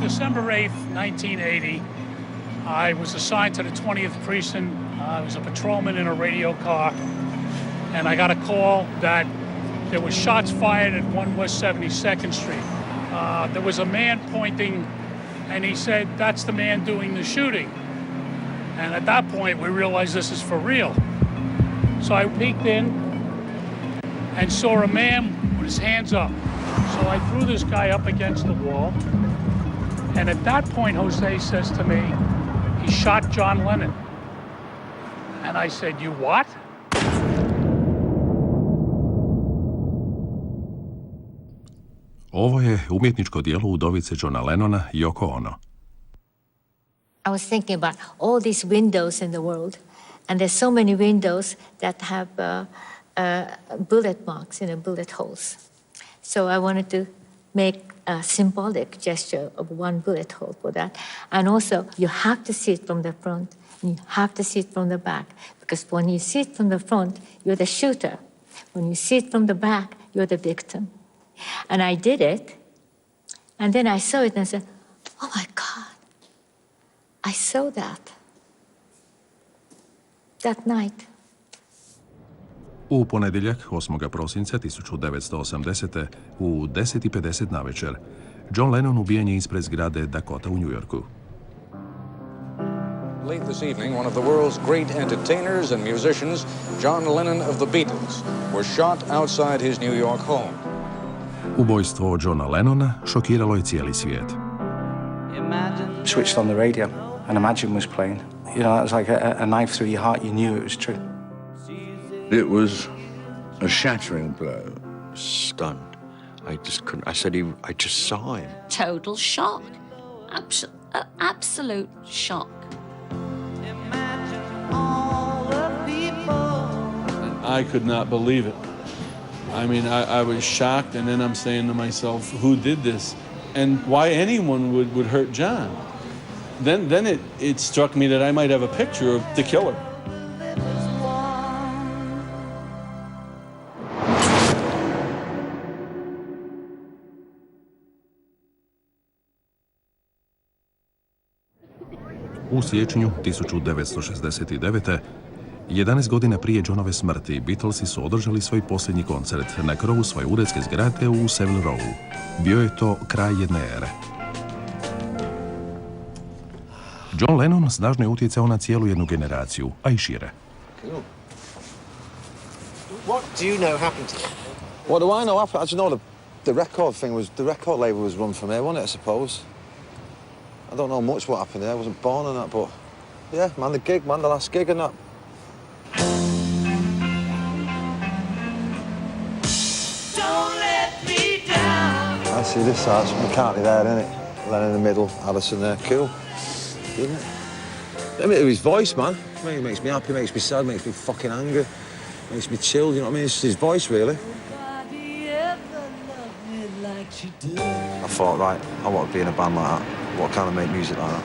December 8th, 1980, I was assigned to the 20th precinct. I was a patrolman in a radio car, and I got a call that there was shots fired at 1 West 72nd Street. There was a man pointing, and he said, "That's the man doing the shooting." And at that point, we realized this is for real. So I peeked in and saw a man with his hands up. So I threw this guy up against the wall. And at that point, Jose says to me, he shot John Lennon. And I said, "You what?" Ovo je umjetničko djelo udovice Johna Lennona, Yoko Ono. I was thinking about all these windows in the world, and there's so many windows that have bullet marks, bullet holes. So I wanted to make a symbolic gesture of one bullet hole for that. And also, you have to see it from the front, and you have to see it from the back, because when you see it from the front, you're the shooter. When you see it from the back, you're the victim. And I did it, and then I saw it and I said, "Oh my God, I saw that night." U ponedjeljak, 8. prosinca 1980. u 10:50 navečer, John Lennon ubijen je ispred zgrade Dakota u New Yorku. Late this evening, one of the world's great entertainers and musicians, John Lennon of the Beatles, was shot outside his New York home. Ubojstvo Johna Lennona šokiralo je cijeli svijet. Switched on the radio and Imagine was playing. You know, it was like a knife through your heart. You knew it was true. It was a shattering blow. Stunned. I just couldn't. I said, I just saw him. Total shock. Absolute shock. I could not believe it. I mean, I was shocked, and then I'm saying to myself, who did this? And why anyone would hurt John? Then it struck me that I might have a picture of the killer. U siječnju 1969. 11 godina prije Johnove smrti, Beatlesi su održali svoj posljednji koncert na krovu svoje uredske zgrade u Savile Row. Bio je to kraj jedne ere. John Lennon snažno je utjecao na cijelu jednu generaciju, a i šire. What do you know happened to you? What do I know happened? I just know the record thing was, the record label was run from here, wasn't it, I suppose? I don't know much what happened there. I wasn't born in that, but yeah, man, the last gig and that. Don't let me down. I see this side, McCartney there, isn't it? Lennon in the middle, Allison there, cool. Isn't it? I mean, his voice, man. I mean, it makes me happy, makes me sad, makes me fucking angry, makes me chill, you know what I mean? It's his voice, really. I thought, right, I want to be in a band like that. What kind of make music like that?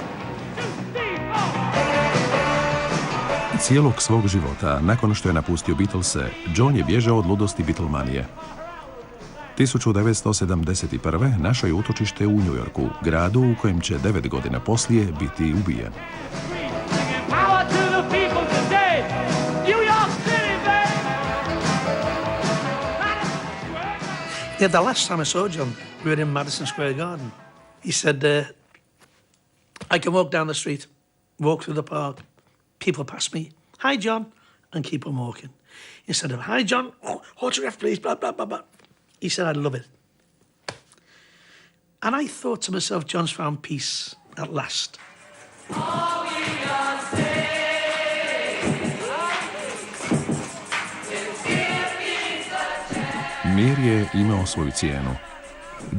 Cijelog svog života, nakon što je napustio Beatlese, John je bježao od ludosti Beatlemanije. 1971. našao je utočište u New Yorku, gradu u kojem će 9 godina poslije biti ubijen. Yeah, the last time I saw John, we were in Madison Square Garden. He said, I can walk down the street, walk through the park, people pass me, "Hi, John," and keep on walking. Instead of, "Hi, John, autograph, please," blah, blah, blah, blah. He said, "I love it." And I thought to myself, John's found peace at last. Mir je imao svoju cijenu.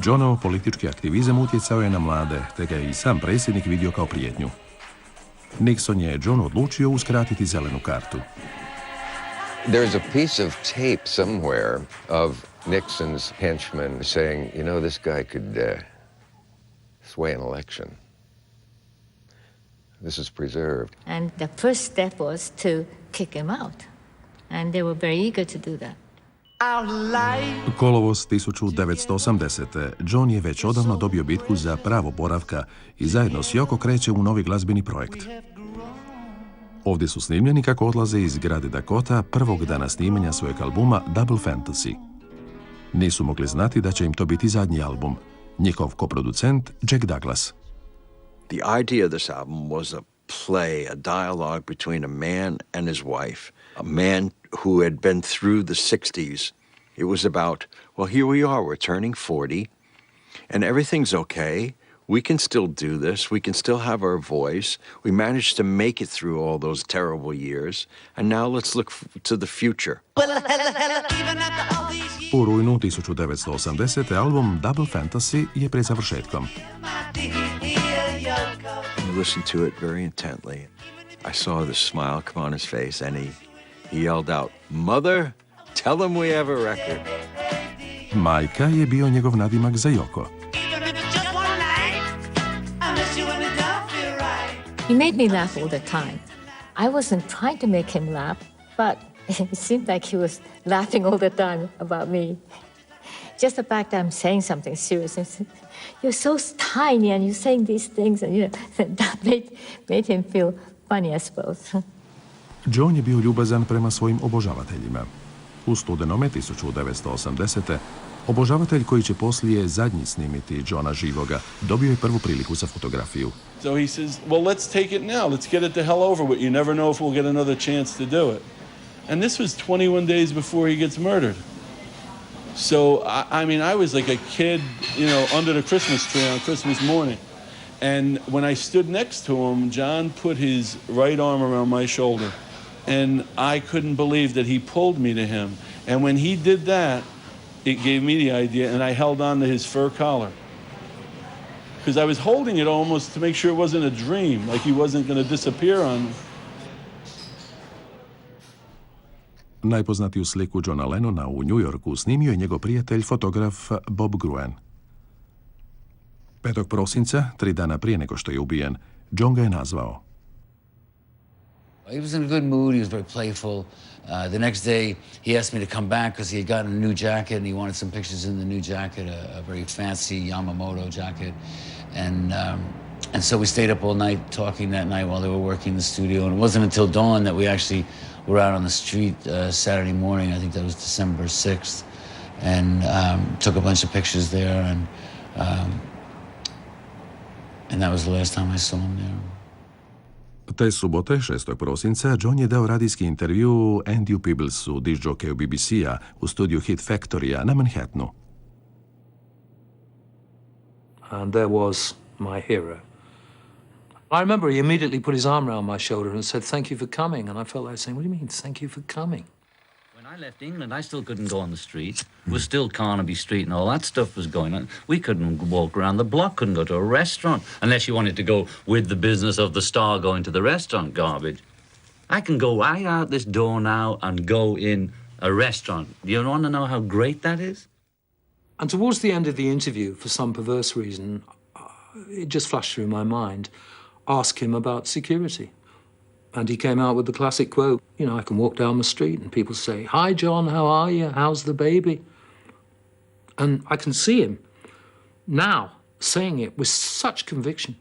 Johnov politički aktivizam utjecao je na mlade, te ga je i sam predsjednik vidio kao prijetnju. Nixon je Johnu odlučio uskratiti zelenu kartu. There's a piece of tape somewhere of Nixon's henchmen saying, "You know, this guy could sway an election." This is preserved. And the first step was to kick him out. And they were very eager to do that. Kolovoz 1980. John je već odavno dobio bitku za pravo boravka i zajedno s Yoko kreće u novi glazbeni projekt. Ovdje su snimljeni kako odlaze iz grade Dakota prvog dana snimanja svojeg albuma Double Fantasy. Nisu mogli znati da će im to biti zadnji album. Njihov koproducent Jack Douglas. The idea of this album was a play, a dialogue between a man and his wife, a man who had been through the 60s. It was about, well, here we are, we're turning 40, and everything's okay. We can still do this. We can still have our voice. We managed to make it through all those terrible years, and now let's look to the future. U rujnu 1980. album Double Fantasy je pred završetkom. I listened to it very intently. I saw the smile come on his face, and he yelled out, "Mother, tell them we have a record." Majka je bio njegov nadimak za Yoko. He made me laugh all the time. I wasn't trying to make him laugh, but it seemed like he was laughing all the time about me. Just the fact that I'm saying something serious, and said, "You're so tiny and you're saying these things," and that made him feel funny, I suppose. John je bio ljubazan prema svojim obožavateljima. U studenome 1980. obožavatelj koji će poslije zadnji snimiti Johna živoga dobio je prvu priliku za fotografiju. So he says, well, let's take it now. Let's get it the hell over with. You never know if we'll get another chance to do it. And this was 21 days before he gets murdered. So, I mean, I was like a kid, under the Christmas tree on Christmas morning. And when I stood next to him, John put his right arm around my shoulder. And I couldn't believe that he pulled me to him. And when he did that, it gave me the idea, and I held on to his fur collar. Because I was holding it almost to make sure it wasn't a dream, like he wasn't going to disappear on me. Najpoznatiju sliku Johna Lennona u New Yorku snimio je njegov prijatelj, fotograf Bob Gruen. 5. prosinca, 3 dana prije nego što je ubijen, John ga je nazvao. He was in a good mood. He was very playful. The next day, he asked me to come back because he had gotten a new jacket and he wanted some pictures in the new jacket, a very fancy Yamamoto jacket. And so we stayed up all night talking that night while they were working in the studio. And it wasn't until dawn that we actually were out on the street Saturday morning. I think that was December 6th. And took a bunch of pictures there. And that was the last time I saw him there. Te subote, 6. prosinca, John je dao radijski intervju Andyu Peeblesu, diskjokeju BBC-a, u studiju Hit Factory-a na Manhattanu. And there was my hero. I remember he immediately put his arm around my shoulder and said, "Thank you for coming." And I felt like saying, "What do you mean, thank you for coming?" I left England, I still couldn't go on the street. It was still Carnaby Street and all that stuff was going on. We couldn't walk around the block, couldn't go to a restaurant, unless you wanted to go with the business of the star going to the restaurant garbage. I can go right out this door now and go in a restaurant. Do you want to know how great that is? And towards the end of the interview, for some perverse reason, it just flashed through my mind, ask him about security. And he came out with the classic quote, I can walk down the street and people say, "Hi, John, how are you? How's the baby?" And I can see him now saying it with such conviction.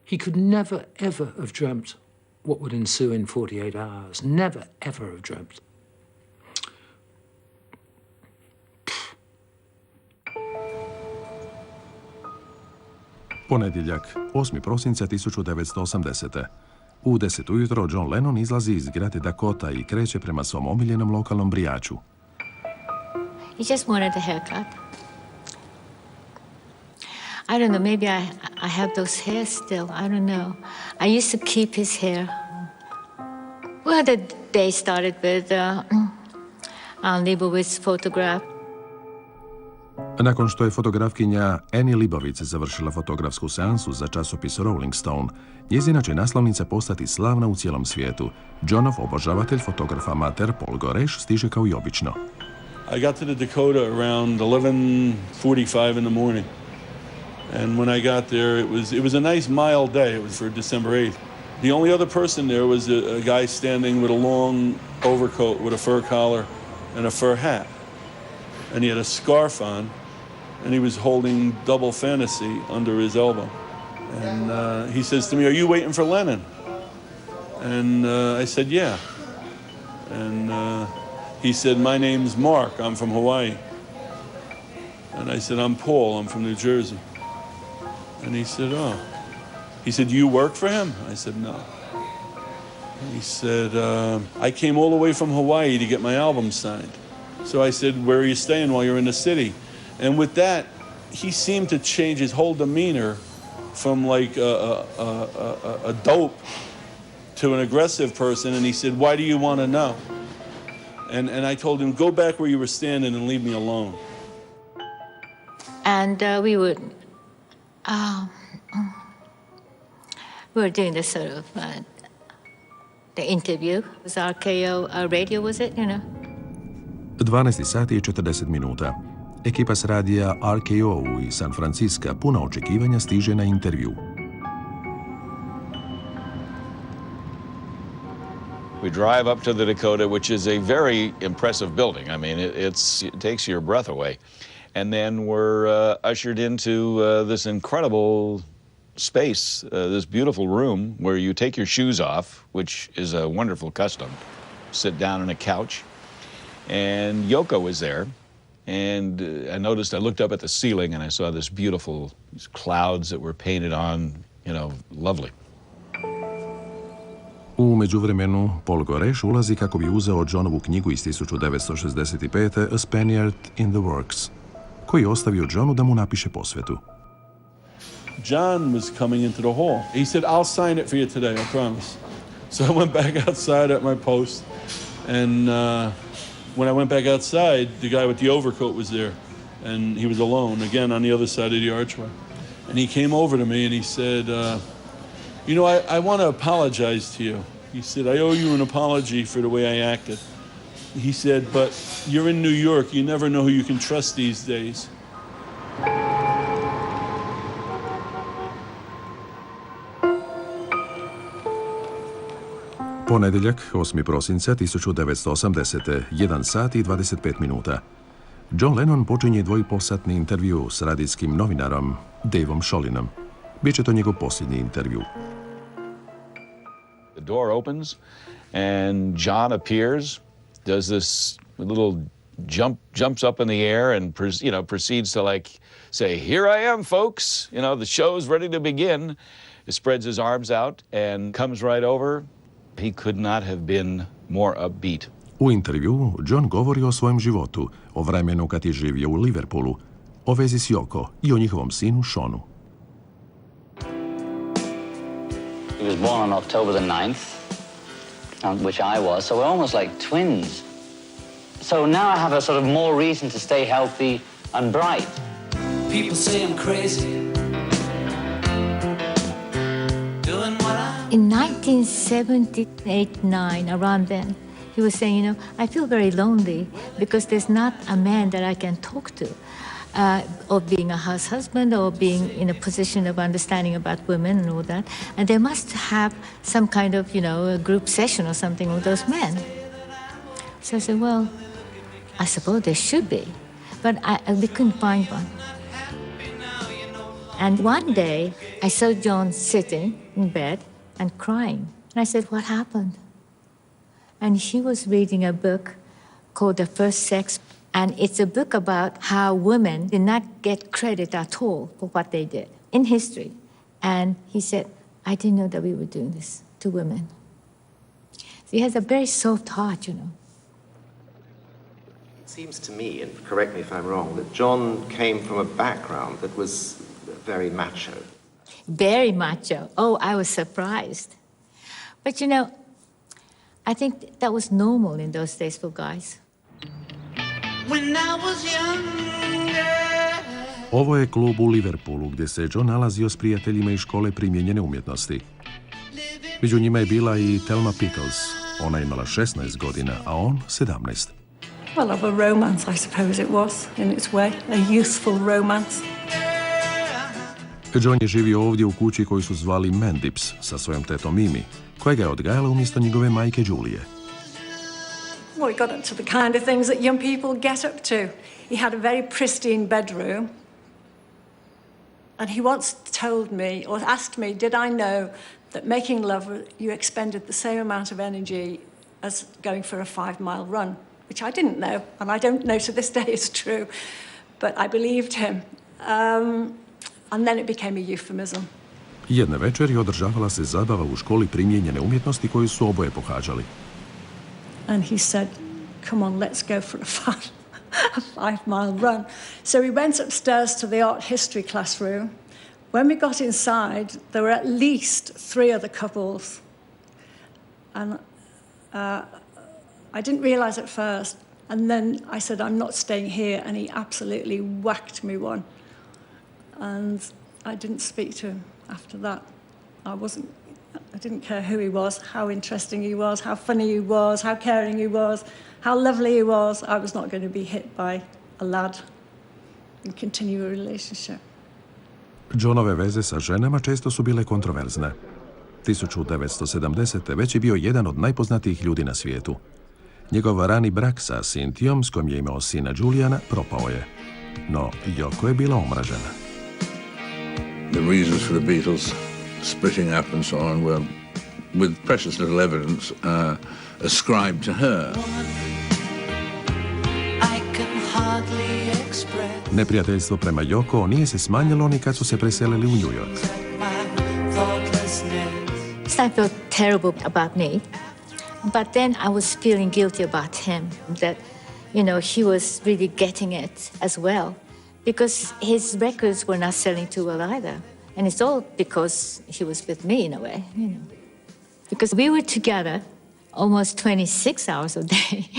He could never, ever have dreamt what would ensue in 48 hours. Never, ever have dreamt. Ponedjeljak, 8. prosinca 1980. U 10 ujutro John Lennon izlazi iz grade Dakota i kreće prema svom omiljenom lokalnom brijaču. He just wanted a haircut. I don't know, maybe I have those hairs still, I don't know. I used to keep his hair. Well, the day started with Leibovitz photograph. Nakon što je fotografkinja Annie Leibovitz završila fotografsku seansu za časopis Rolling Stone, njezina će naslovnica postati slavna u cijelom svijetu. Johnov obožavatelj, fotograf amater Paul Goreš, stiže kao i obično. I got to the Dakota around 11:45 in the morning. And when I got there, it was a nice mild day. It was for December 8th. The only other person there was a guy standing with a long overcoat with a fur collar and a fur hat. and he had a scarf on, and he was holding Double Fantasy under his elbow. And he says to me, "Are you waiting for Lennon?" And I said, "Yeah." And he said, "My name's Mark, I'm from Hawaii." And I said, "I'm Paul, I'm from New Jersey." And he said, "Oh." He said, "Do you work for him?" I said, "No." He said, "I came all the way from Hawaii to get my album signed." So I said, "Where are you staying while you're in the city?" And with that, he seemed to change his whole demeanor from like a dope to an aggressive person. And he said, "Why do you want to know?" And I told him, "Go back where you were standing and leave me alone." And we were doing this sort of the interview. It was RKO radio, was it, you know? 12 sati i 40 minuta. Ekipa s radija RKO iz San Francisca puna očekivanja stiže na intervju. We drive up to the Dakota, which is a very impressive building. I mean, it takes your breath away. And then we're ushered into this incredible space, this beautiful room where you take your shoes off, which is a wonderful custom. Sit down on a couch. And Yoko was there. And I looked up at the ceiling and I saw these clouds that were painted on, lovely. U međuvremenu, Paul Goresh ulazi kako bi uzeo Johnovu knjigu iz 1965. A Spaniard in the Works, koji je ostavio Johnu da mu napiše posvetu. John was coming into the hall. He said, "I'll sign it for you today, I promise." So I went back outside at my post, and when I went back outside, the guy with the overcoat was there, and he was alone, again, on the other side of the archway. And he came over to me and he said, I want to apologize to you. He said, "I owe you an apology for the way I acted." He said, "But you're in New York. You never know who you can trust these days." Ponedjeljak, 8. prosinca 1980. 1 sat i 25 minuta. John Lennon počinje dvojpolsatni intervju s radijskim novinarom Daveom Sholinom. Biće to njegov posljednji intervju. The door opens and John appears, does this little jumps up in the air and proceeds to say, "Here I am, folks. The show's ready to begin." He spreads his arms out and comes right over. He could not have been more upbeat. U intervju John govori o svojem životu, o vremenu kad je živio u Liverpoolu, o vezi s Yoko i o njihovom sinu Seanu. He was born on October the 9th, which I was, so we're almost like twins. So now I have a sort of more reason to stay healthy and bright. People say I'm crazy. In 1978-9, around then, he was saying, I feel very lonely because there's not a man that I can talk to, or being a house husband or being in a position of understanding about women and all that. And they must have some kind of, a group session or something with those men. So I said, well, I suppose there should be, but we couldn't find one. And one day, I saw John sitting in bed and crying. And I said, "What happened?" And he was reading a book called The First Sex. And it's a book about how women did not get credit at all for what they did in history. And he said, "I didn't know that we were doing this to women." So he has a very soft heart, It seems to me, and correct me if I'm wrong, that John came from a background that was very macho. Very macho. Oh, I was surprised. But I think that was normal in those days for guys. When I was younger. Ovo je klub u Liverpoolu gdje se John nalazio s prijateljima iz škole primijenjene umjetnosti. Među njima je bila i Thelma Pickles. Ona je imala 16 godina, a on 17. Well, of a romance, I suppose it was, in its way. A youthful romance. John je živio ovdje u kući koju su zvali Mandips sa svojom tetom Mimi, koja ga je odgajala umjesto njegove majke Julije. Well, he got up to the kind of things that young people get up to. He had a very pristine bedroom. And he once told me, or asked me, did I know that making love, you expended the same amount of energy as going for a 5-mile run, which I didn't know, and I don't know to this day is true, but I believed him. And then it became a euphemism. Jedne večeri održavala se zabava u školi primijenjene umjetnosti koju su oboje pohađali. And he said, come on, let's go for a 5-mile run. So we went upstairs to the art history classroom. When we got inside, there were at least 3 other couples. And I didn't realize at first. And then I said, I'm not staying here. And he absolutely whacked me one. And I didn't speak to him after that. I didn't care who he was, how interesting he was, how funny he was, how caring he was, how lovely he was. I was not going to be hit by a lad and continue a relationship. Johnove veze sa ženama često su bile kontroverzne. 1970. već je bio jedan od najpoznatijih ljudi na svijetu. Njegov rani brak sa Cynthijom, s kojom je imao sina Juliana, propao je. No, Yoko je bila omražena. The reasons for the Beatles splitting up and so on were, with precious little evidence, ascribed to her. Neprijateljstvo prema Yoko nije se smanjilo ni kad su se preselili u New York. I felt terrible about me, but then I was feeling guilty about him, that, he was really getting it as well, because his records were not selling too well either. And it's all because he was with me in a way, Because we were together almost 26 hours a day.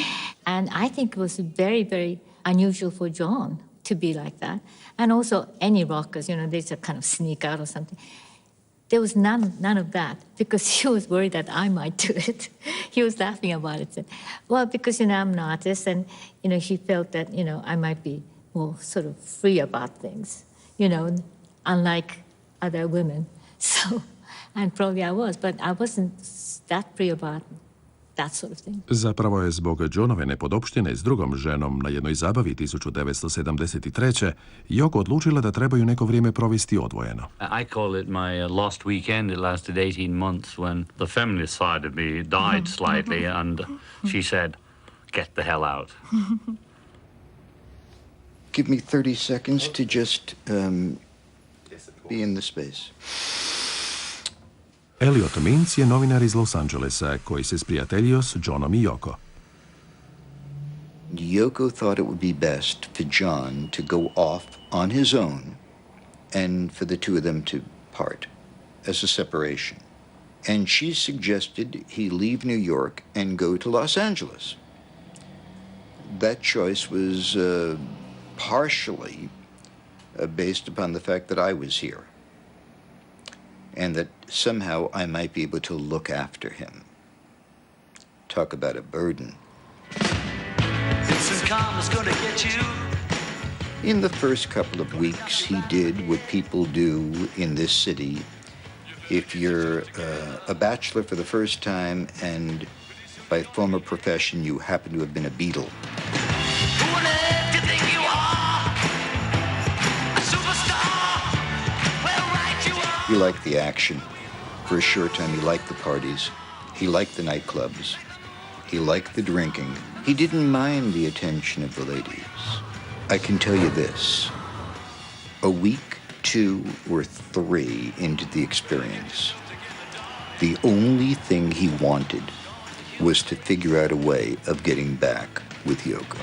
And I think it was very, very unusual for John to be like that. And also any rockers, they just kind of sneak out or something. There was none of that, because he was worried that I might do it. He was laughing about it. Well, because, I'm an artist, and, he felt that, I might be more sort of free about things, unlike other women. So, and probably I was, but I wasn't that free about that sort of thing. Zapravo je zbog Johnove nepodopštine s drugom ženom na jednoj zabavi 1973. Yoko odlučila da trebaju neko vrijeme provesti odvojeno. I call it my lost weekend. It lasted 18 months when the feminist side of me died slightly, and she said, get the hell out. Give me 30 seconds to just be in the space. Elliot Mintz je novinar iz Los Angelesa koji se sprijateljio s Johnom i Yoko. Yoko thought it would be best for John to go off on his own and for the two of them to part as a separation. And she suggested he leave New York and go to Los Angeles. That choice was partially based upon the fact that I was here, and that somehow I might be able to look after him. Talk about a burden. In the first couple of weeks, he did what people do in this city. If you're a bachelor for the first time and by former profession you happen to have been a Beatle. He liked the action. For a short time, he liked the parties. He liked the nightclubs. He liked the drinking. He didn't mind the attention of the ladies. I can tell you this. A week, 2 or 3 into the experience, the only thing he wanted was to figure out a way of getting back with Yoko.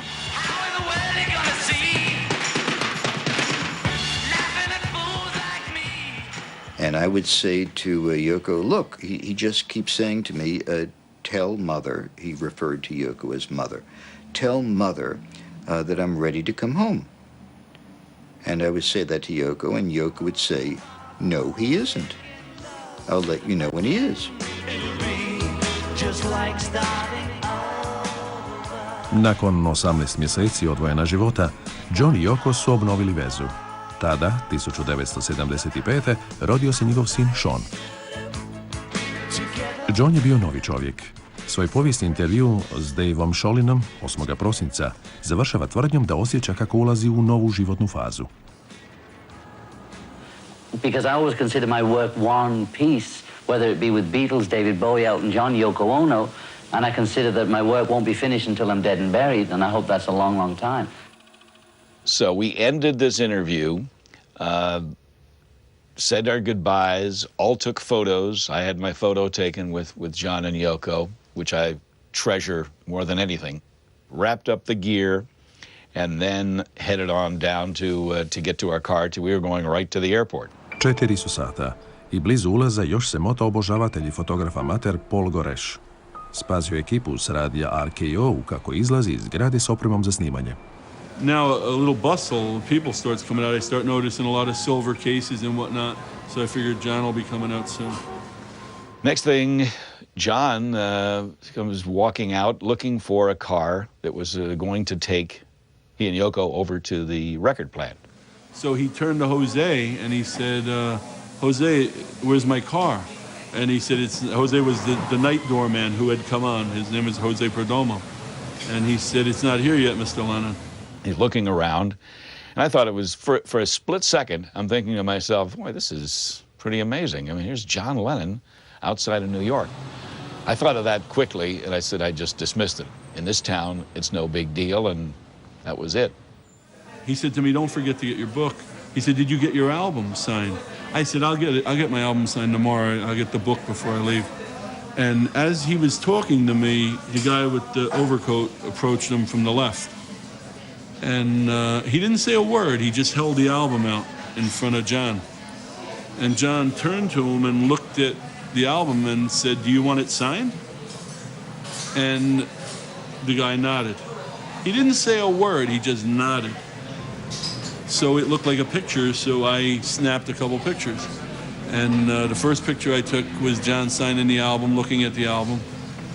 And I would say to Yoko, look, he just keeps saying to me, tell Mother, he referred to Yoko as Mother, tell Mother that I'm ready to come home. And I would say that to Yoko, and Yoko would say, no, he isn't. I'll let you know when he is. Nakon 18 mjeseci odvojena života, John i Yoko su obnovili vezu. Tada, 1975. rodio se njegov sin Sean. John je bio novi čovjek. Svoj povijesni intervju s Daveom Sholinom 8. prosinca završava tvrdnjom da osjeća kako ulazi u novu životnu fazu. Because I always consider my work one piece, whether it be with Beatles, David Bowie, Elton John, Yoko Ono, and I consider that my work won't be finished until I'm dead and buried, and I hope that's a long, long time. So we ended this interview, said our goodbyes, all took photos. I had my photo taken with John and Yoko, which I treasure more than anything. Wrapped up the gear, and then headed on down to get to our car. We were going right to the airport. 4 su sata i blizu ulaza još se mota obožavatelj i fotograf amater Paul Goreš. Spazio ekipu s radija RKO kako izlazi iz zgrade s opremom za snimanje. Now a little bustle, people starts coming out. I start noticing a lot of silver cases and whatnot, so I figured John will be coming out soon. Next thing, John comes walking out looking for a car that was going to take he and Yoko over to the record plant. So he turned to Jose and he said, Jose, where's my car? And he said, Jose was the night doorman who had come on. His name is Jose Perdomo. And he said, it's not here yet, Mr. Lennon. He's looking around. And I thought it was, for a split second, I'm thinking to myself, boy, this is pretty amazing. I mean, here's John Lennon outside of New York. I thought of that quickly, and I said I just dismissed it. In this town, it's no big deal, and that was it. He said to me, don't forget to get your book. He said, did you get your album signed? I said, I'll get it. I'll get my album signed tomorrow. I'll get the book before I leave. And as he was talking to me, the guy with the overcoat approached him from the left. And he didn't say a word. He just held the album out in front of John. And John turned to him and looked at the album and said, do you want it signed? And the guy nodded. He didn't say a word. He just nodded. So it looked like a picture, so I snapped a couple pictures. And the first picture I took was John signing the album, looking at the album.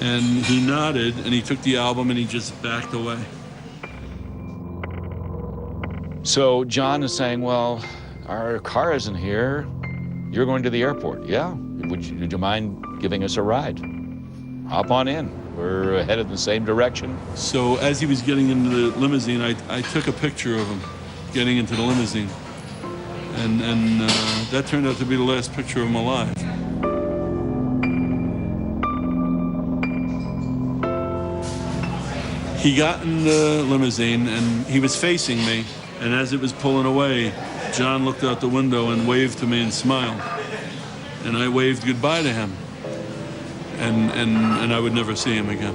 And he nodded, and he took the album, and he just backed away. So John is saying, well, our car isn't here. You're going to the airport. Yeah? Would you mind giving us a ride? Hop on in. We're headed in the same direction. So as he was getting into the limousine, I took a picture of him getting into the limousine. And that turned out to be the last picture of him alive. He got in the limousine and he was facing me. And as it was pulling away, John looked out the window and waved to me and smiled. And I waved goodbye to him. And I would never see him again.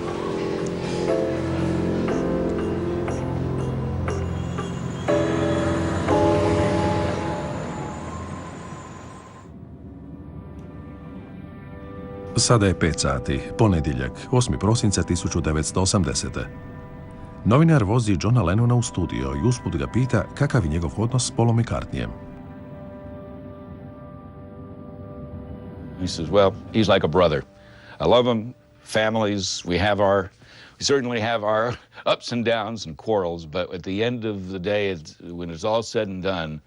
Sada je 5 sati, ponedjeljak, 8. prosinca 1980. Novinar vozi Johna Lennona u studio i usput ga pita kakav je njegov odnos s Paulom McCartneyem. He says, well, he's like a brother. I love him, families, we certainly have our ups and downs and quarrels, but at the end of the day, when it's all said and done,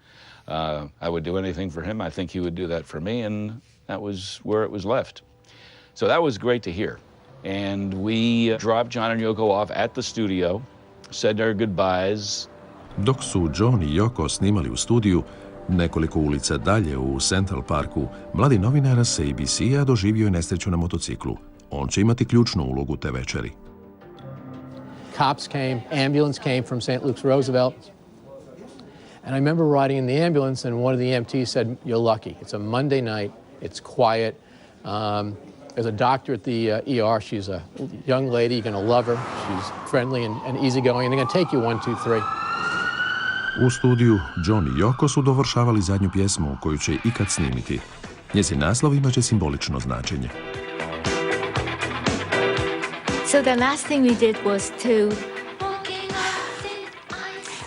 I would do anything for him. I think he would do that for me, and that was where it was left. So that was great to hear. And we dropped John and Yoko off at the studio, said our goodbyes. Dok su John i Yoko snimali u studiju, nekoliko ulica dalje u Central Parku, mladi novinar sa ABC-a doživio je nesreću na motociklu. On će imati ključnu ulogu te večeri. Cops came, ambulance came from St. Luke's Roosevelt. And I remember riding in the ambulance and one of the EMTs said, you're lucky. It's a Monday night, it's quiet. There's a doctor at the ER. She's a young lady. You're going to love her. She's friendly and easygoing. And they're going to take you 1, 2, 3. U studiju, John i Yoko su dovršavali zadnju pjesmu koju će ikad snimiti. Njezin naslov imaće simbolično značenje. So the last thing we did was to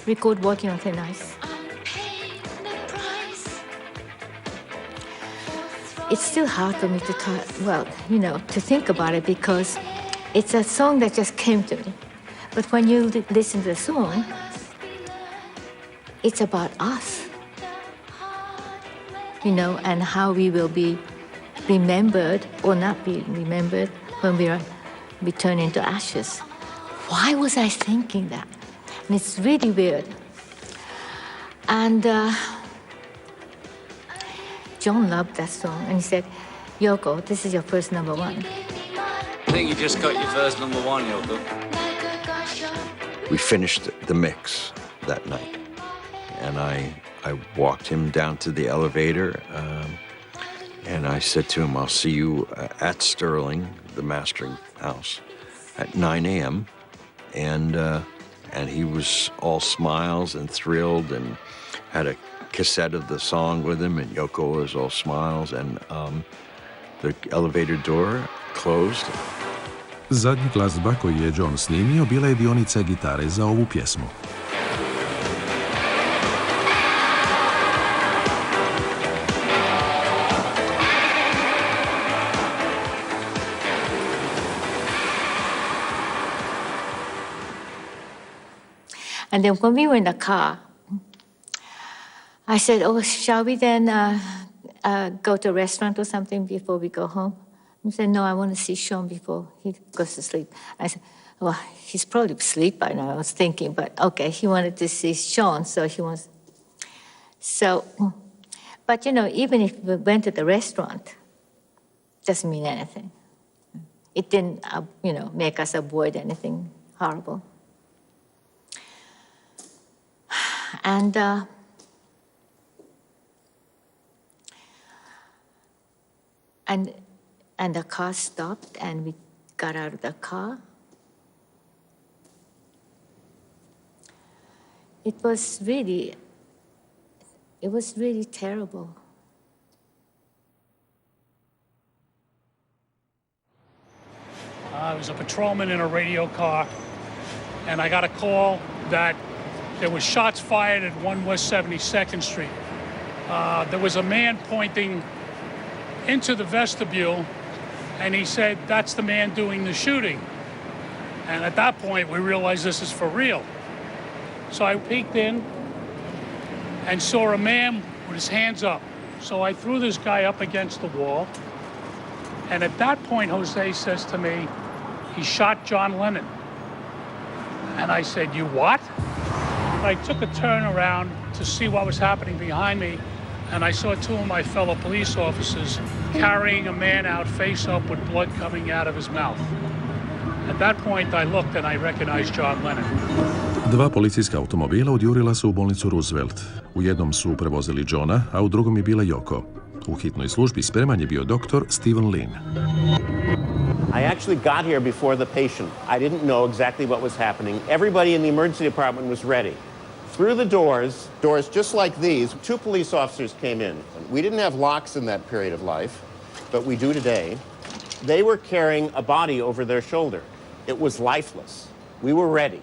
record Walking on Thin Ice. It's still hard for me to talk, to think about it because it's a song that just came to me. But when you listen to the song, it's about us, and how we will be remembered or not be remembered when we are be turned into ashes. Why was I thinking that? And it's really weird. And John loved that song, and he said, Yoko, this is your first number one. I think you just got your first number one, Yoko. We finished the mix that night, and I walked him down to the elevator, and I said to him, I'll see you at Sterling, the mastering house, at 9 a.m., and he was all smiles and thrilled and had a cassette of the song with him, and Yoko was all smiles, and the elevator door closed. Zadnji glazba koju je John snimio bila je dionica gitare za ovu pjesmu. And then when we were in the car, I said, oh, shall we then go to a restaurant or something before we go home? He said, no, I want to see Sean before he goes to sleep. I said, well, he's probably asleep by now, I was thinking, but okay, he wanted to see Sean, so he wants. So, but you know, even if we went to the restaurant, doesn't mean anything. It didn't, you know, make us avoid anything horrible. And the car stopped, and we got out of the car. It was really terrible. I was a patrolman in a radio car, and I got a call that there was shots fired at 1 West 72nd Street. There was a man pointing into the vestibule, and he said, that's the man doing the shooting. And at that point, we realized this is for real. So I peeked in and saw a man with his hands up. So I threw this guy up against the wall. And at that point, Jose says to me, he shot John Lennon. And I said, you what? I took a turn around to see what was happening behind me, and I saw two of my fellow police officers carrying a man out face up with blood coming out of his mouth. At that point, I looked and I recognized John Lennon. Dva policijska automobila odjurila su u bolnicu Roosevelt. U jednom su prevozili Johna, a u drugom je bila Yoko. U hitnoj službi spreman je bio doktor Steven Lin. I actually got here before the patient. I didn't know exactly what was happening. Everybody in the emergency department was ready. Through the doors just like these, two police officers came in. We didn't have locks in that period of life, but we do today. They were carrying a body over their shoulder. It was lifeless. We were ready.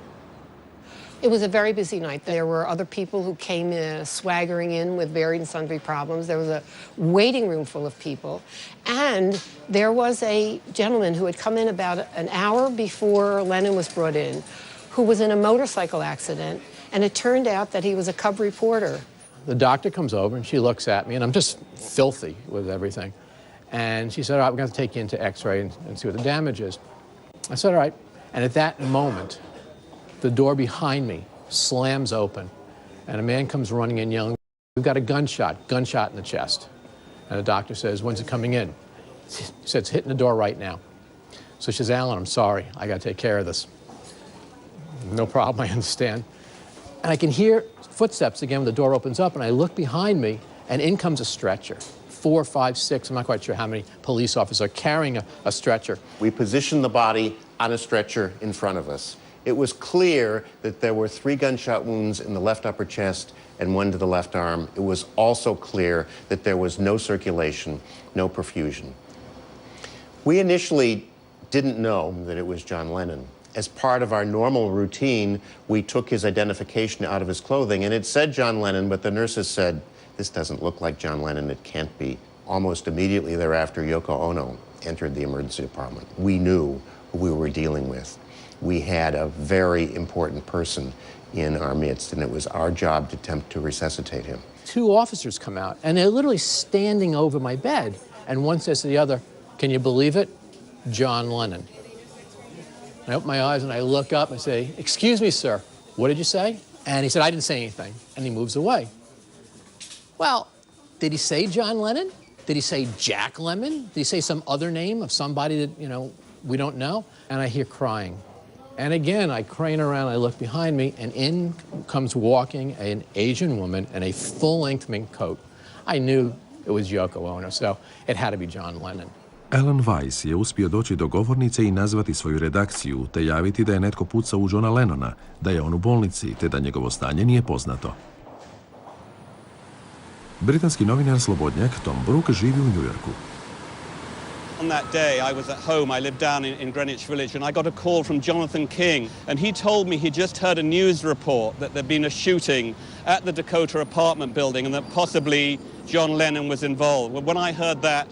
It was a very busy night. There were other people who came in, swaggering in with varied and sundry problems. There was a waiting room full of people. And there was a gentleman who had come in about an hour before Lennon was brought in, who was in a motorcycle accident, and it turned out that he was a cub reporter. The doctor comes over, and she looks at me, and I'm just filthy with everything. And she said, all right, we're going to take you into X-ray and see what the damage is. I said, all right. And at that moment, the door behind me slams open, and a man comes running in yelling, we've got a gunshot in the chest. And the doctor says, when's it coming in? He said, it's hitting the door right now. So she says, Alan, I'm sorry, I got to take care of this. No problem, I understand. And I can hear footsteps again when the door opens up, and I look behind me, and in comes a stretcher. 4, 5, 6, I'm not quite sure how many police officers are carrying a stretcher. We positioned the body on a stretcher in front of us. It was clear that there were 3 gunshot wounds in the left upper chest and 1 to the left arm. It was also clear that there was no circulation, no perfusion. We initially didn't know that it was John Lennon. As part of our normal routine, we took his identification out of his clothing, and it said John Lennon, but the nurses said, this doesn't look like John Lennon, it can't be. Almost immediately thereafter, Yoko Ono entered the emergency department. We knew who we were dealing with. We had a very important person in our midst, and it was our job to attempt to resuscitate him. 2 officers come out, and they're literally standing over my bed. And one says to the other, can you believe it? John Lennon. I open my eyes and I look up and say, "Excuse me, sir, what did you say?" And he said, "I didn't say anything." And he moves away. Well, did he say John Lennon? Did he say Jack Lemmon? Did he say some other name of somebody that, you know, we don't know? And I hear crying. And again, I crane around, I look behind me, and in comes walking an Asian woman in a full-length mink coat. I knew it was Yoko Ono, so it had to be John Lennon. Alan Weiss je uspio doći do govornice i nazvati svoju redakciju, te javiti da je netko pucao u Johna Lennona, da je on u bolnici, te da njegovo stanje nije poznato. Britanski novinar slobodnjak Tom Brooke živi u Njujorku. On that day, I was at home. I lived down in Greenwich Village, and I got a call from Jonathan King, and he told me he'd just heard a news report that there'd been a shooting at the Dakota apartment building and that possibly John Lennon was involved. Well, when I heard that,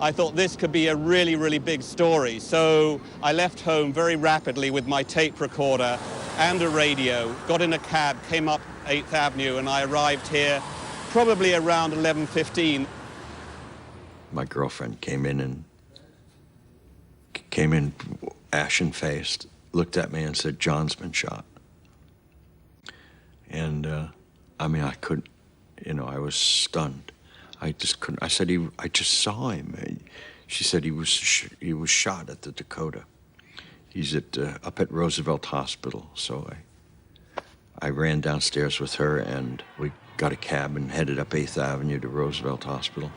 I thought this could be a really, really big story. So I left home very rapidly with my tape recorder and a radio, got in a cab, came up 8th Avenue, and I arrived here probably around 11:15. My girlfriend came in ashen-faced, looked at me and said, "John's been shot." And, I mean, I couldn't, you know, I was stunned. I just couldn't, I said, I just saw him. She said he was shot at the Dakota. He's up at Roosevelt Hospital. So I ran downstairs with her and we got a cab and headed up 8th Avenue to Roosevelt Hospital.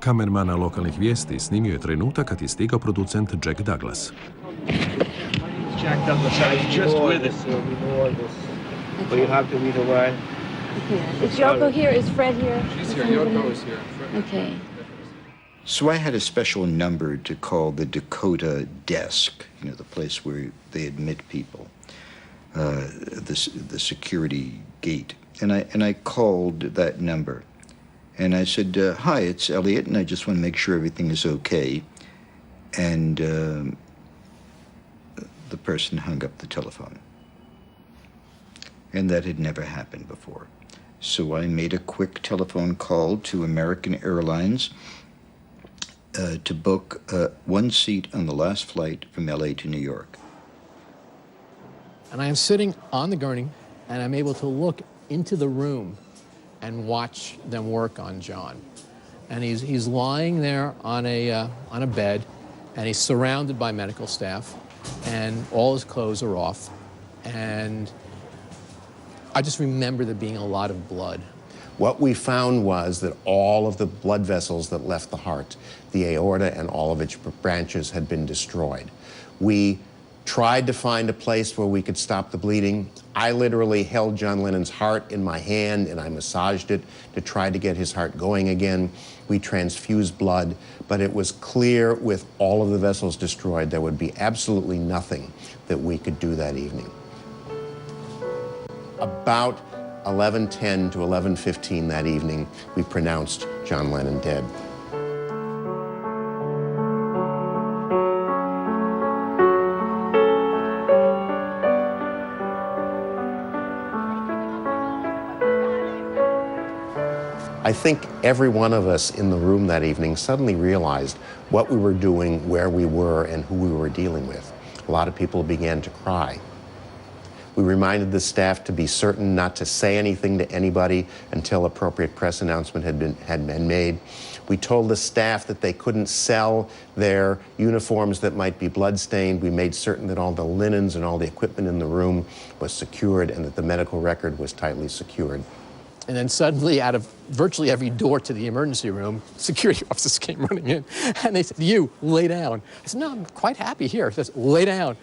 Kamermana lokalnih vijesti snimio je trenutak kad je stigao producent Jack Douglas. Jack Douglas, I was just with it. But you have to read a word. Is Yoko here? Is Fred here? She's here. Yoko is here. Okay. So I had a special number to call the Dakota desk, you know, the place where they admit people, the security gate. And I called that number. And I said, "Hi, it's Elliot, and I just want to make sure everything is okay." And the person hung up the telephone. And that had never happened before. So I made a quick telephone call to American Airlines to book one seat on the last flight from LA to New York. And I am sitting on the gurney, and I'm able to look into the room and watch them work on John. And he's lying there on a bed, and he's surrounded by medical staff, and all his clothes are off. And I just remember there being a lot of blood. What we found was that all of the blood vessels that left the heart, the aorta and all of its branches, had been destroyed. We tried to find a place where we could stop the bleeding. I literally held John Lennon's heart in my hand and I massaged it to try to get his heart going again. We transfused blood, but it was clear with all of the vessels destroyed, there would be absolutely nothing that we could do that evening. About 11:10 to 11:15 that evening, we pronounced John Lennon dead. I think every one of us in the room that evening suddenly realized what we were doing, where we were, and who we were dealing with. A lot of people began to cry. We reminded the staff to be certain not to say anything to anybody until appropriate press announcement had been made. We told the staff that they couldn't sell their uniforms that might be bloodstained. We made certain that all the linens and all the equipment in the room was secured and that the medical record was tightly secured. And then suddenly, out of virtually every door to the emergency room, security officers came running in. And they said, "You, lay down." I said, "No, I'm quite happy here." He says, "Lay down."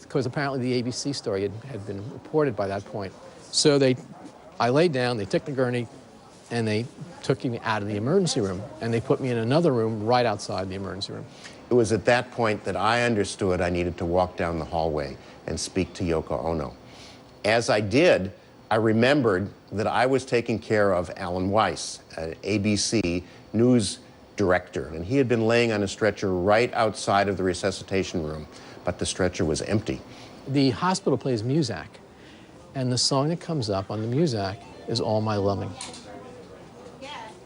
Because apparently the ABC story had been reported by that point. So I laid down, they took the gurney, and they took me out of the emergency room. And they put me in another room right outside the emergency room. It was at that point that I understood I needed to walk down the hallway and speak to Yoko Ono. As I did, I remembered that I was taking care of Alan Weiss, an ABC news director, and he had been laying on a stretcher right outside of the resuscitation room, but the stretcher was empty. The hospital plays Muzak, and the song that comes up on the Muzak is All My Loving.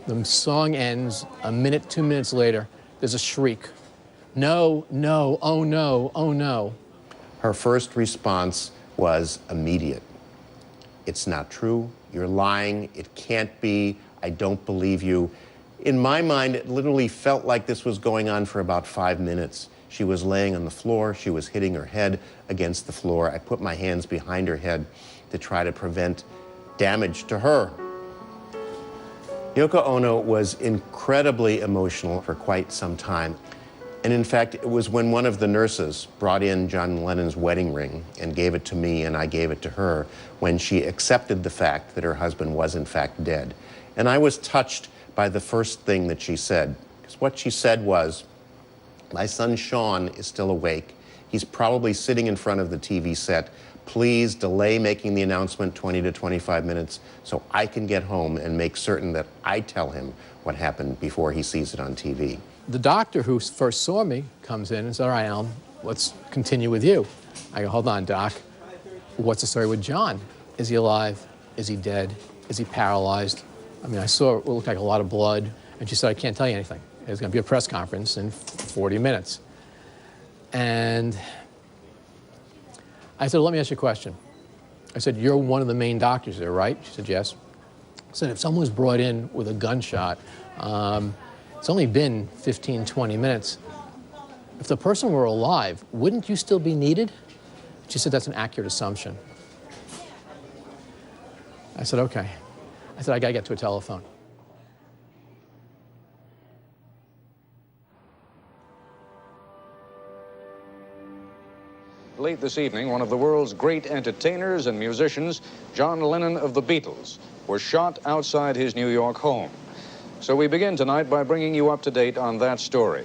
The song ends a minute, 2 minutes later, there's a shriek. No, no, oh no, oh no. Her first response was immediate. It's not true. You're lying. It can't be. I don't believe you. In my mind, it literally felt like this was going on for about 5 minutes. She was laying on the floor. She was hitting her head against the floor. I put my hands behind her head to try to prevent damage to her. Yoko Ono was incredibly emotional for quite some time. And in fact, it was when one of the nurses brought in John Lennon's wedding ring and gave it to me and I gave it to her when she accepted the fact that her husband was in fact dead. And I was touched by the first thing that she said. Because what she said was, my son Sean is still awake. He's probably sitting in front of the TV set. Please delay making the announcement 20 to 25 minutes so I can get home and make certain that I tell him what happened before he sees it on TV. The doctor who first saw me comes in and says, all right, Alan, let's continue with you. I go, hold on, Doc. What's the story with John? Is he alive? Is he dead? Is he paralyzed? I mean, I saw it looked like a lot of blood. And she said, I can't tell you anything. There's going to be a press conference in 40 minutes. And I said, let me ask you a question. I said, you're one of the main doctors there, right? She said, yes. I said, if someone was brought in with a gunshot, it's only been 15, 20 minutes. If the person were alive, wouldn't you still be needed? She said, that's an accurate assumption. I said, okay. I said, I got to get to a telephone. Late this evening, one of the world's great entertainers and musicians, John Lennon of the Beatles, was shot outside his New York home. So we begin tonight by bringing you up to date on that story.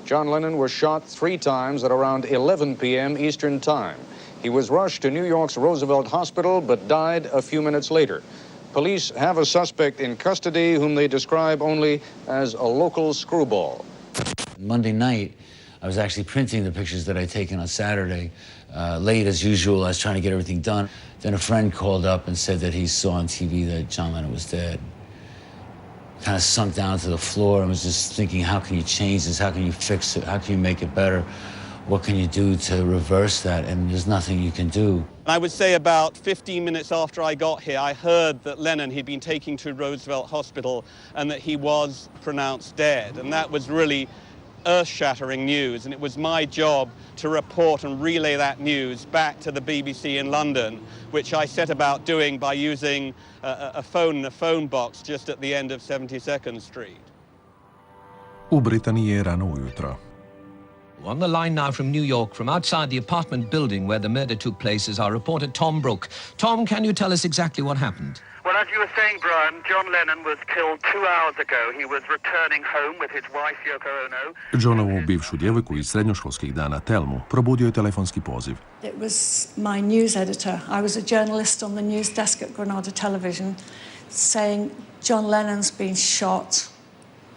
John Lennon was shot 3 times at around 11 p.m. Eastern Time. He was rushed to New York's Roosevelt Hospital, but died a few minutes later. Police have a suspect in custody whom they describe only as a local screwball. Monday night, I was actually printing the pictures that I'd taken on Saturday. Late as usual, I was trying to get everything done. Then a friend called up and said that he saw on TV that John Lennon was dead. Kind of sunk down to the floor and was just thinking, how can you change this? How can you fix it? How can you make it better? What can you do to reverse that? And there's nothing you can do. I would say about 15 minutes after I got here, I heard that Lennon had been taken to Roosevelt Hospital and that he was pronounced dead. And that was really earth-shattering news, and it was my job to report and relay that news back to the BBC in London, which I set about doing by using a phone in a phone box just at the end of 72nd Street. U Britaniji je rano ujutro. On the line now from New York, from outside the apartment building where the murder took place, is our reporter Tom Brooke. Tom, can you tell us exactly what happened? Well, as you were saying, Brian, John Lennon was killed 2 hours ago. He was returning home with his wife, Yoko Ono. Johnovu bivšu djevojku iz srednjoškolskih dana, Telmu, probudio je telefonski poziv. It was my news editor. I was a journalist on the news desk at Granada Television saying, John Lennon's been shot.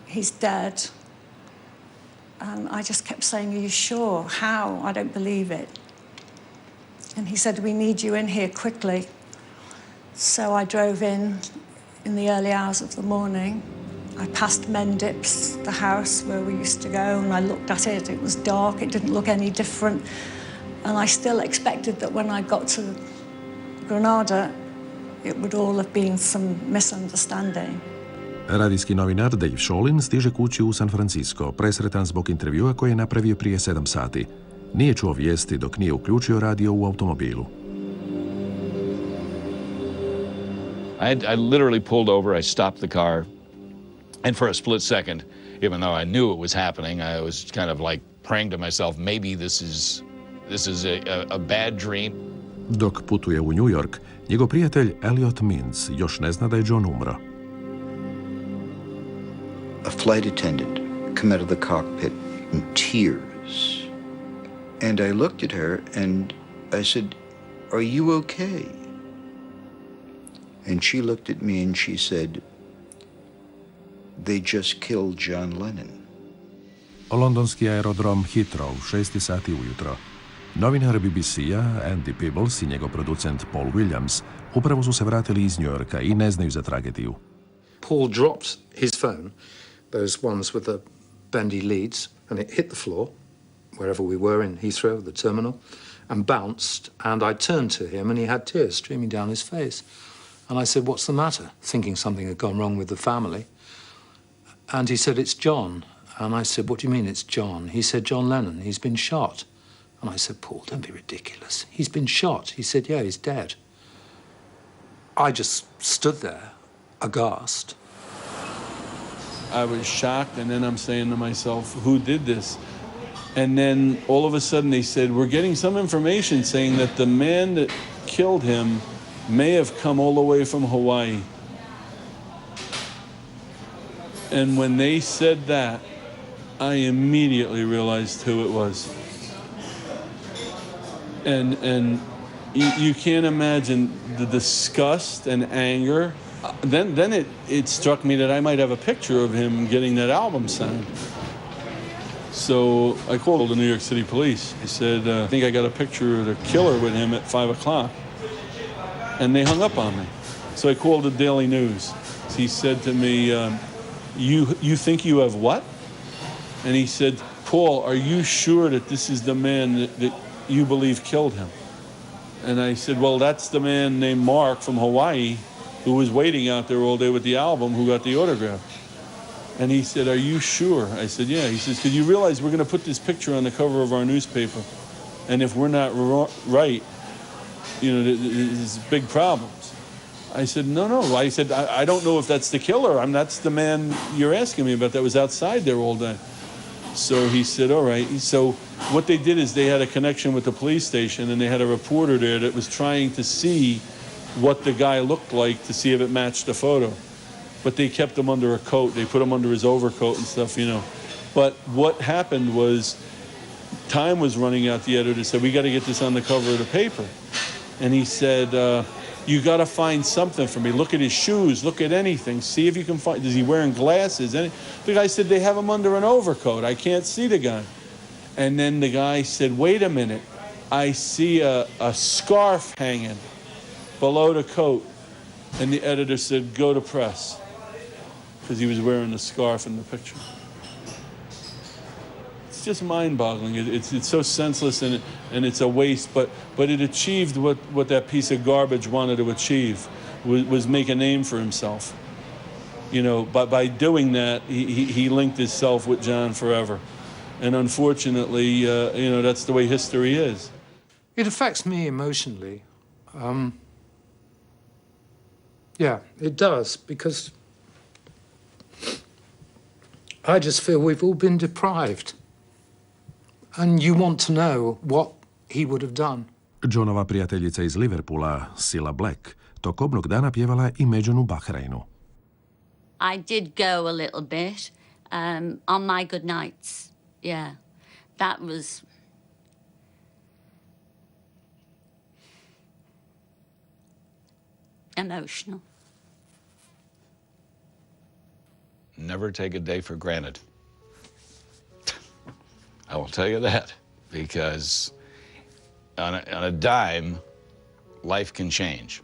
He's dead. And I just kept saying, are you sure? How? I don't believe it. And he said, we need you in here quickly. So I drove in the early hours of the morning. I passed Mendips, the house where we used to go, and I looked at it. It was dark. It didn't look any different. And I still expected that when I got to Granada, it would all have been some misunderstanding. Radijski novinar Dave Sholin stiže kući u San Francisco, presretan zbog intervjua koji je napravio prije 7 sati. Nije čuo vijesti dok nije uključio radio u automobilu. I literally pulled over, I stopped the car, and for a split second, even though I knew it was happening, I was kind of like praying to myself, maybe this is a bad dream. Dok putuje u New York, njegov prijatelj Elliot Mintz još ne zna da je John umro. A flight attendant come out of the cockpit in tears. And I looked at her and I said, are you okay? And she looked at me and she said, they just killed John Lennon. Londonski aerodrom Heathrow, 6 sati ujutro. Novinar BBC-a Andy Peebles i njegov producent Paul Williams upravo su se vratili iz New Yorka i ne znaju za tragediju. Paul dropped his phone, those ones with the bendy leads, and it hit the floor, wherever we were in Heathrow, the terminal, and bounced, and I turned to him, and he had tears streaming down his face. And I said, "What's the matter?" thinking something had gone wrong with the family. And he said, "It's John." And I said, "What do you mean it's John?" He said, "John Lennon, he's been shot." And I said, "Paul, don't be ridiculous. He's been shot." He said, "Yeah, he's dead." I just stood there, aghast. I was shocked, and then I'm saying to myself, who did this? And then all of a sudden they said, we're getting some information saying that the man that killed him may have come all the way from Hawaii. And when they said that, I immediately realized who it was. And you can't imagine the disgust and anger. Then it struck me that I might have a picture of him getting that album signed. So I called the New York City police. I said, I think I got a picture of the killer with him at 5 o'clock. And they hung up on me. So I called the Daily News. He said to me, you think you have what? And he said, "Paul, are you sure that this is the man that you believe killed him?" And I said, "Well, that's the man named Mark from Hawaii who was waiting out there all day with the album, who got the autograph." And he said, "Are you sure?" I said, "Yeah." He says, "Because you realize we're going to put this picture on the cover of our newspaper, and if we're not right, you know, there's big problems." I said, No. I said, I don't know if that's the killer. That's the man you're asking me about that was outside there all day." So he said, "All right." So what they did is they had a connection with the police station, and they had a reporter there that was trying to see what the guy looked like to see if it matched the photo. But they kept him under a coat. They put him under his overcoat and stuff, you know. But what happened was time was running out. The editor said, "We got to get this on the cover of the paper." And he said, "You got to find something for me. Look at his shoes. Look at anything. See if you can find, is he wearing glasses?" The guy said, "They have him under an overcoat. I can't see the guy." And then the guy said, "Wait a minute. I see a scarf hanging below the coat." And the editor said, "Go to press," because he was wearing the scarf in the picture. It's just mind-boggling. It's so senseless, and it's a waste, but it achieved what that piece of garbage wanted to achieve, was make a name for himself. You know, by doing that, he linked himself with John forever. And unfortunately, you know, that's the way history is. It affects me emotionally. Yeah, it does, because I just feel we've all been deprived. And you want to know what he would have done. Johnova prijateljica iz Liverpoola, Cilla Black, tog kobnog dana pjevala je i Međan u Bahreinu. I did go a little bit on my good nights. Yeah, that was... emotional. Never take a day for granted. I will tell you that, because on a dime, life can change.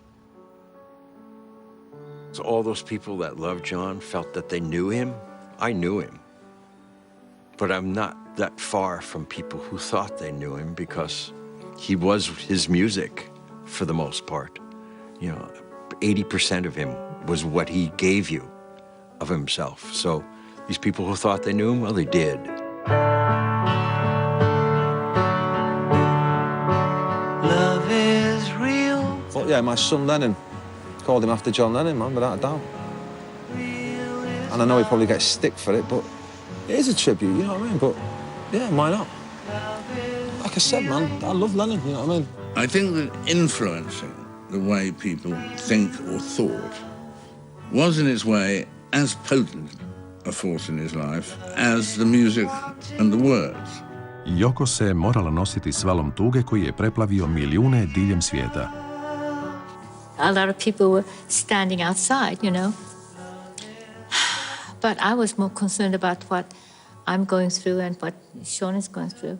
So all those people that loved John felt that they knew him. I knew him. But I'm not that far from people who thought they knew him, because he was his music for the most part. You know, 80% of him was what he gave you of himself. So these people who thought they knew him, well, they did. Love is real. Oh, yeah, my son Lennon called him after John Lennon, man, without a doubt. And I know he probably gets stick for it, but it is a tribute, you know what I mean? But, yeah, why not? Like I said, man, I love Lennon, you know what I mean? I think that influencing the way people think or thought was in its way as potent a force in his life as the music and the words. Yoko se morala nositi s valom tuge koji je preplavio milijune diljem svijeta. A lot of people were standing outside, you know. But I was more concerned about what I'm going through and what Sean is going through.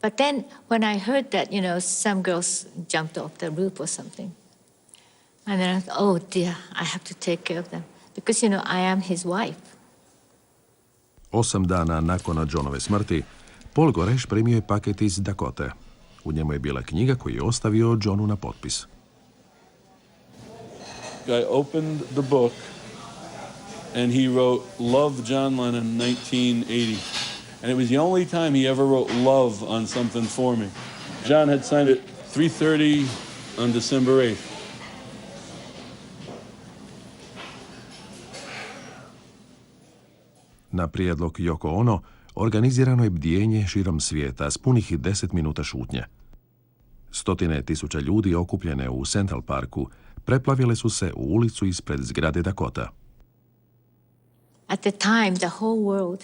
But then when I heard that, you know, some girls jumped off the roof or something, and then I thought, oh dear, I have to take care of them. Because, you know, I am his wife. 8 dana nakon Johnove smrti, Paul Goreš primio je paket iz Dakote. U njemu je bila knjiga koju je ostavio Johnu na potpis. I opened the book and he wrote Love John Lennon 1980. And it was the only time he ever wrote love on something for me. John had signed it 3:30 on December 8th. Na prijedlog Yoko Ono organizirano je bdijenje širom svijeta s punih 10 minuta šutnje. Stotine tisuća ljudi okupljene u Central Parku preplavile su se u ulicu ispred zgrade Dakota. At the time, the whole world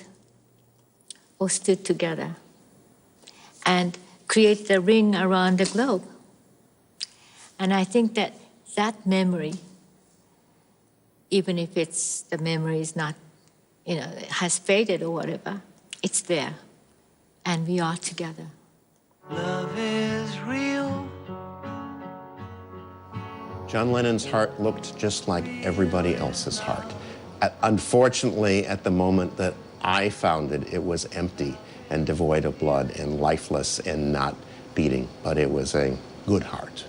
all stood together and created a ring around the globe. And I think that memory, even if the memory is not, has faded or whatever, it's there. And we are together. Love is real. John Lennon's heart looked just like everybody else's heart. Unfortunately, at the moment that I found it, it was empty and devoid of blood and lifeless and not beating, but it was a good heart.